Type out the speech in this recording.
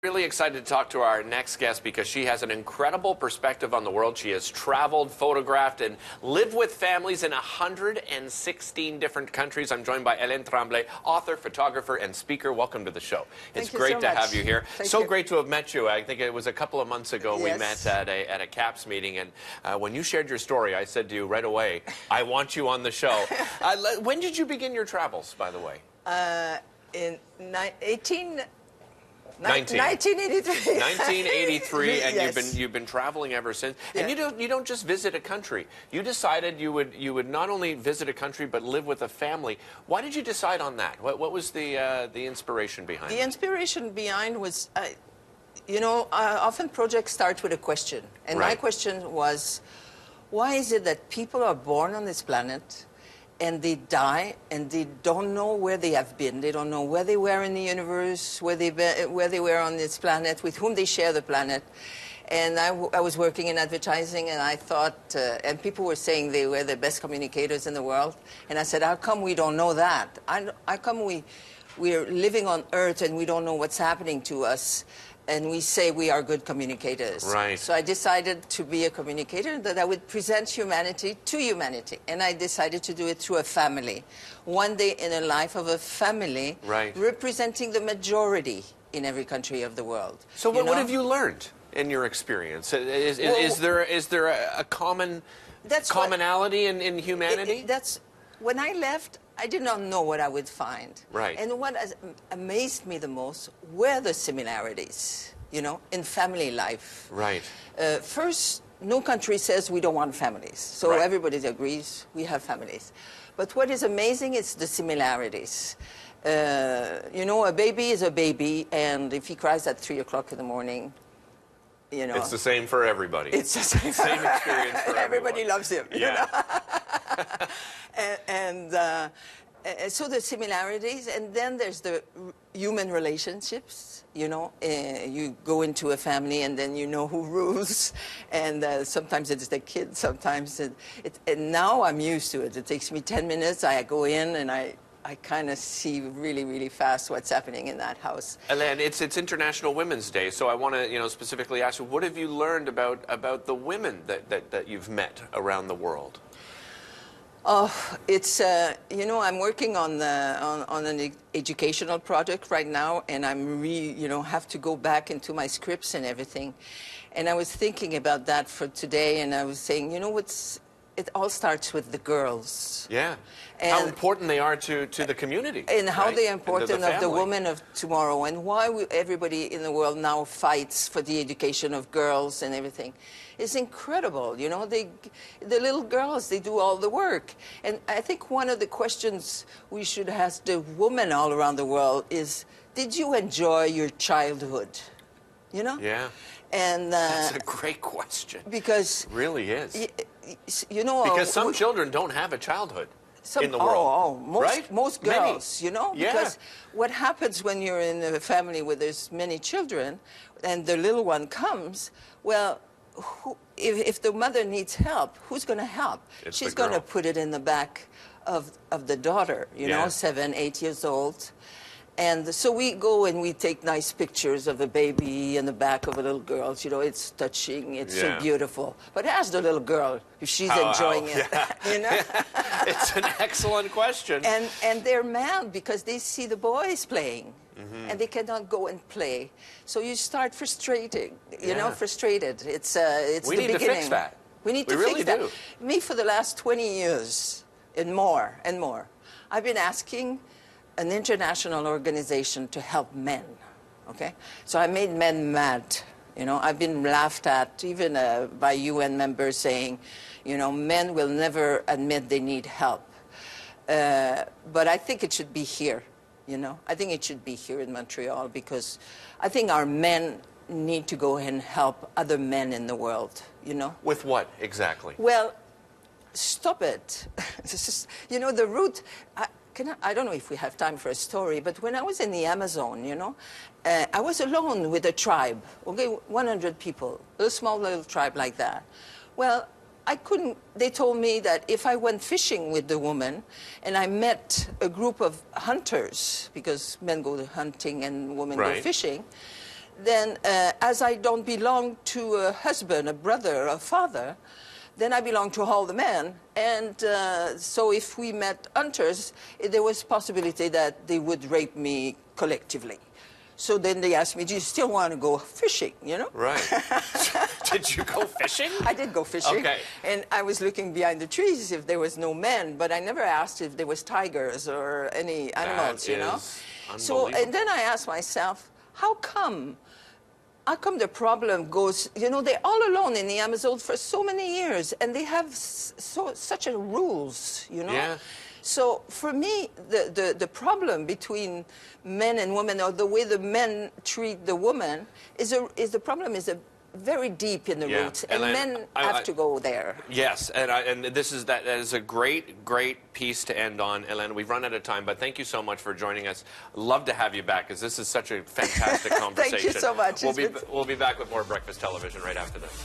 Really excited to talk to our next guest because she has an incredible perspective on the world. She has traveled, photographed, and lived with families in 116 different countries. I'm joined by Hélène Tremblay, author, photographer, and speaker. Welcome to the show. It's great to have you here. So great to have met you. I think it was a couple of months ago we met at a CAPS meeting, and when you shared your story, I said to you right away, I want you on the show. When did you begin your travels, by the way? In 1983. 1983, and yes. you've been traveling ever since. Yeah. And you don't just visit a country. You decided you would not only visit a country but live with a family. Why did you decide on that? What was the inspiration behind it? The inspiration behind was, often projects start with a question, and my question was, why is it that people are born on this planet and they die, and they don't know where they have been. They don't know where they were in the universe, where they were on this planet, with whom they share the planet. And I was working in advertising, and I thought, and people were saying they were the best communicators in the world. And I said, how come we don't know that? How come we're living on Earth and we don't know what's happening to us? And we say we are good communicators. Right. So I decided to be a communicator, that I would present humanity to humanity. And I decided to do it through a family. One day in the life of a family, representing the majority in every country of the world. So what have you learned in your experience? Is there a commonality in humanity? When I left, I did not know what I would find. Right. And what amazed me the most were the similarities, in family life. Right. First, no country says we don't want families. So everybody agrees we have families. But what is amazing is the similarities. A baby is a baby, and if he cries at 3 o'clock in the morning, it's the same for everybody. It's the same experience for everybody everyone. loves him. Yeah. So the similarities, and then there's the human relationships. You go into a family, and then you know who rules, and sometimes it's the kids, sometimes and now I'm used to it. It takes me 10 minutes. I go in, and I kind of see really, really fast what's happening in that house. Hélène, it's International Women's Day, so I want to, specifically ask you, what have you learned about the women that you've met around the world? Oh, it's I'm working on an educational project right now, and I'm have to go back into my scripts and everything. And I was thinking about that for today, and I was saying, it all starts with the girls. Yeah. And how important they are to the community. And how they are important of the women of tomorrow, and why everybody in the world now fights for the education of girls and everything. It's incredible, the little girls, they do all the work. And I think one of the questions we should ask the women all around the world is, did you enjoy your childhood? Yeah. And that's a great question. Because it really is. Because some children don't have a childhood in the world. Most girls, Many. Because what happens when you're in a family where there's many children and the little one comes, well, if the mother needs help, who's going to help? She's going to put it in the back of the daughter, 7, 8 years old. And so we go and we take nice pictures of a baby in the back of a little girl. It's touching. It's so beautiful. But ask the little girl if she's enjoying it. It's an excellent question. And they're mad because they see the boys playing. Mm-hmm. And they cannot go and play. So you start frustrated. Frustrated. It's the beginning. We need to fix that. We need to fix that. Me, for the last 20 years and more, I've been asking an international organization to help men, okay? So I made men mad, I've been laughed at, even by UN members saying, men will never admit they need help. But I think it should be here, I think it should be here in Montreal, because I think our men need to go and help other men in the world, With what, exactly? Well, stop it. The root... I don't know if we have time for a story, but when I was in the Amazon, I was alone with a tribe, 100 people, a small little tribe like that. Well, they told me that if I went fishing with the woman and I met a group of hunters, because men go hunting and women go fishing, then as I don't belong to a husband, a brother, a father, then I belong to all the men. And so if we met hunters, there was possibility that they would rape me collectively. So then they asked me, do you still want to go fishing, you know? Right. Did you go fishing? I did go fishing. Okay. And I was looking behind the trees if there was no men, but I never asked if there was tigers or any animals, you know? So, and then I asked myself, how come the problem goes, you know, they're all alone in the Amazon for so many years, and they have such a rules, you know? Yeah. So for me, the problem between men and women, or the way the men treat the woman, is the problem is very deep in the roots, and men have to go there. Yes, and that is a great piece to end on, Hélène. We've run out of time, but thank you so much for joining us. Love to have you back, because this is such a fantastic conversation. Thank you so much. We'll be back with more Breakfast Television right after this.